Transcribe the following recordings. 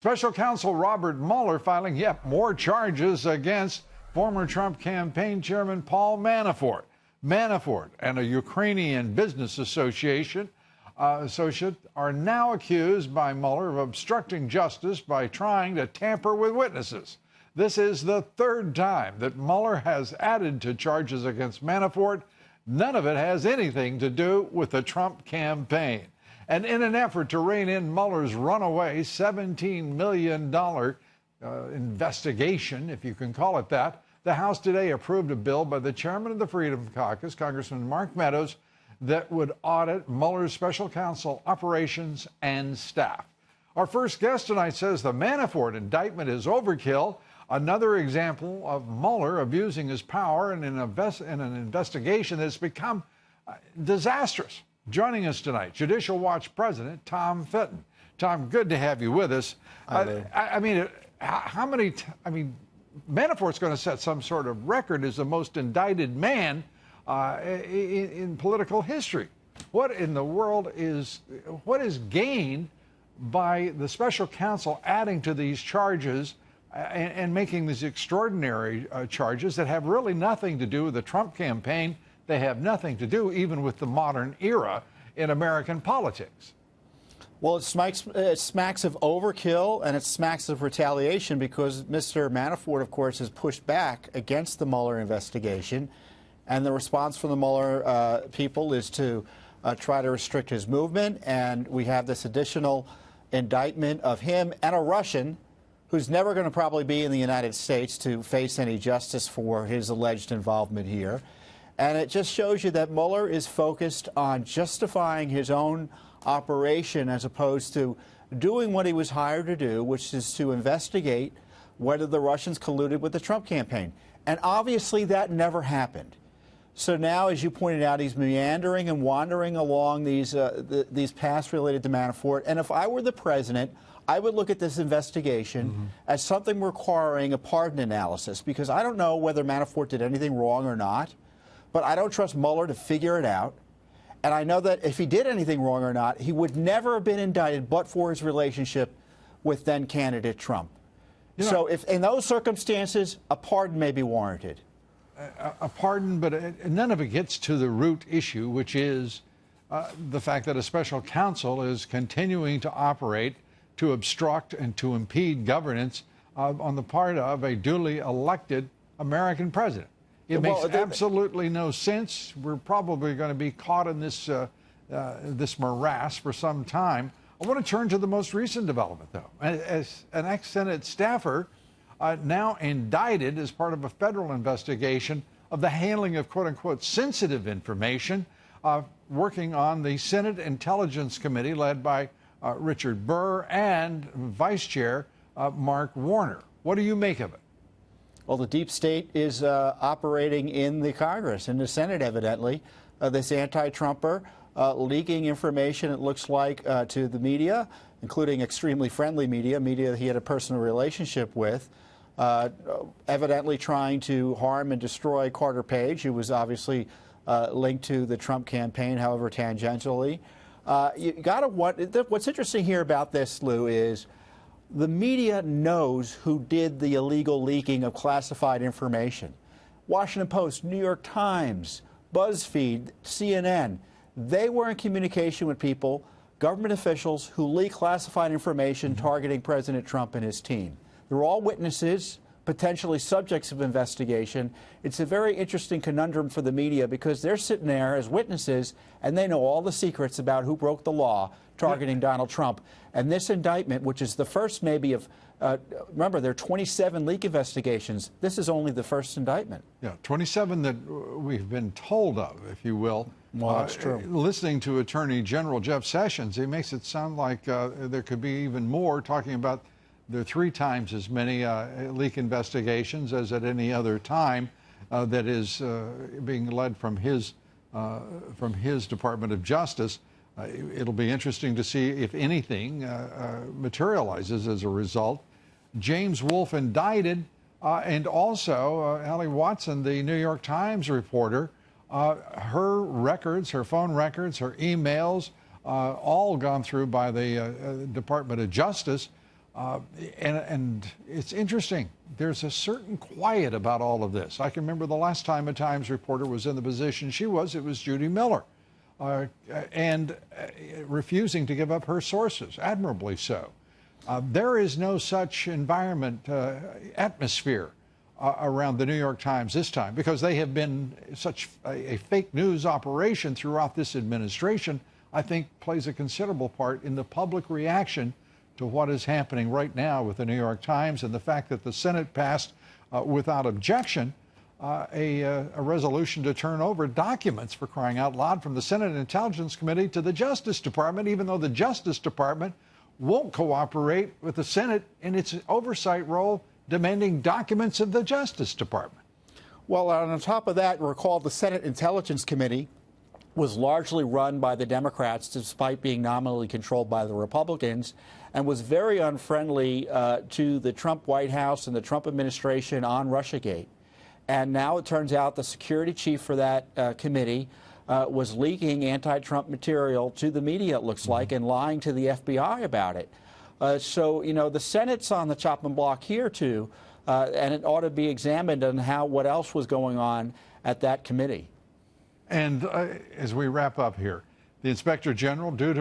Special counsel Robert Mueller filing yet more charges against former Trump campaign chairman Paul Manafort. Manafort and a Ukrainian business associate are now accused by Mueller of obstructing justice by trying to tamper with witnesses. This is the third time that Mueller has added to charges against Manafort. None of it has anything to do with the Trump campaign. And in an effort to rein in Mueller's runaway $17 million investigation, if you can call it that, the House today approved a bill by the chairman of the Freedom Caucus, Congressman Mark Meadows, that would audit Mueller's special counsel operations and staff. Our first guest tonight says the Manafort indictment is overkill, another example of Mueller abusing his power in an investigation that's become disastrous. Joining us tonight, Judicial Watch President Tom Fitton. Tom, good to have you with us. Manafort's going to set some sort of record as the most indicted man in political history. What in the world is gained by the special counsel adding to these charges and making these extraordinary charges that have really nothing to do with the Trump campaign? They have nothing to do even with the modern era in American politics. Well, it smacks of overkill, and it smacks of retaliation because Mr. Manafort, of course, has pushed back against the Mueller investigation. And the response from the Mueller people is to try to restrict his movement. And we have this additional indictment of him and a Russian who's never going to probably be in the United States to face any justice for his alleged involvement here. And it just shows you that Mueller is focused on justifying his own operation as opposed to doing what he was hired to do, which is to investigate whether the Russians colluded with the Trump campaign. And obviously that never happened. So now, as you pointed out, he's meandering and wandering along these paths related to Manafort. And if I were the president, I would look at this investigation as something requiring a pardon analysis, because I don't know whether Manafort did anything wrong or not. But I don't trust Mueller to figure it out. And I know that if he did anything wrong or not, he would never have been indicted but for his relationship with then-candidate Trump. So if in those circumstances, a pardon may be warranted. A pardon, but none of it gets to the root issue, which is the fact that a special counsel is continuing to operate to obstruct and to impede governance on the part of a duly elected American president. It makes absolutely no sense. We're probably going to be caught in this this morass for some time. I want to turn to the most recent development, though. As an ex-Senate staffer now indicted as part of a federal investigation of the handling of quote-unquote sensitive information, working on the Senate Intelligence Committee led by Richard Burr and Vice Chair Mark Warner. What do you make of it? Well, the deep state is operating in the Congress, in the Senate, evidently. This anti-Trumper leaking information, it looks like, to the media, including extremely friendly media he had a personal relationship with, evidently trying to harm and destroy Carter Page, who was obviously linked to the Trump campaign, however tangentially. What's interesting here about this, Lou, is the media knows who did the illegal leaking of classified information. Washington Post, New York Times, BuzzFeed, CNN, they were in communication with people, government officials, who leak classified information targeting President Trump and his team. They're all witnesses, potentially subjects of investigation. It's a very interesting conundrum for the media because they're sitting there as witnesses and they know all the secrets about who broke the law targeting Donald Trump. And this indictment, which is the first maybe of, remember, there are 27 leak investigations. This is only the first indictment. Yeah, 27 that we've been told of, if you will. Well, that's true. Listening to Attorney General Jeff Sessions, he makes it sound like there could be even more, talking about there are 3 times as many leak investigations as at any other time that is being led from his Department of Justice. It'll be interesting to see if anything materializes as a result. James Wolfe indicted, and also Hallie Watson, the New York Times reporter, her records, her phone records, her emails, all gone through by the Department of Justice. And it's interesting. There's a certain quiet about all of this. I can remember the last time a Times reporter was in the position she was, it was Judy Miller, and refusing to give up her sources, admirably so. There is no such environment, atmosphere around the New York Times this time, because they have been such a fake news operation throughout this administration. I think plays a considerable part in the public reaction to what is happening right now with the New York Times, and the fact that the Senate passed without objection a resolution to turn over documents, for crying out loud, from the Senate Intelligence Committee to the Justice Department, even though the Justice Department won't cooperate with the Senate in its oversight role, demanding documents of the Justice Department. Well, on top of that, recall the Senate Intelligence Committee was largely run by the Democrats, despite being nominally controlled by the Republicans, and was very unfriendly to the Trump White House and the Trump administration on Russiagate. And now it turns out the security chief for that committee was leaking anti-Trump material to the media, it looks like, and lying to the FBI about it. So, you know, the Senate's on the chopping block here, too, and it ought to be examined on what else was going on at that committee. And as we wrap up here, the Inspector General, due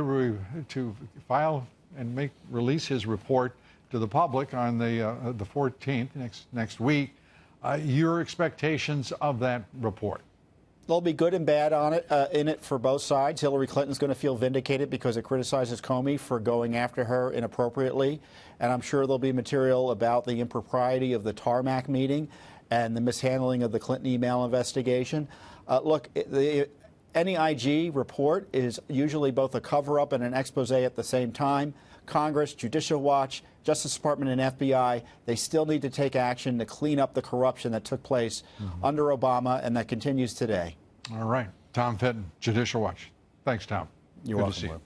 to file and release his report to the public on the 14th, next week, your expectations of that report? There'll be good and bad on it, in it for both sides. Hillary Clinton's going to feel vindicated because it criticizes Comey for going after her inappropriately. And I'm sure there'll be material about the impropriety of the tarmac meeting and the mishandling of the Clinton email investigation. Look, any IG report is usually both a cover-up and an expose at the same time. Congress, Judicial Watch, Justice Department, and FBI, they still need to take action to clean up the corruption that took place under Obama and that continues today. All right. Tom Fitton, Judicial Watch. Thanks, Tom. You're Good welcome. to see you.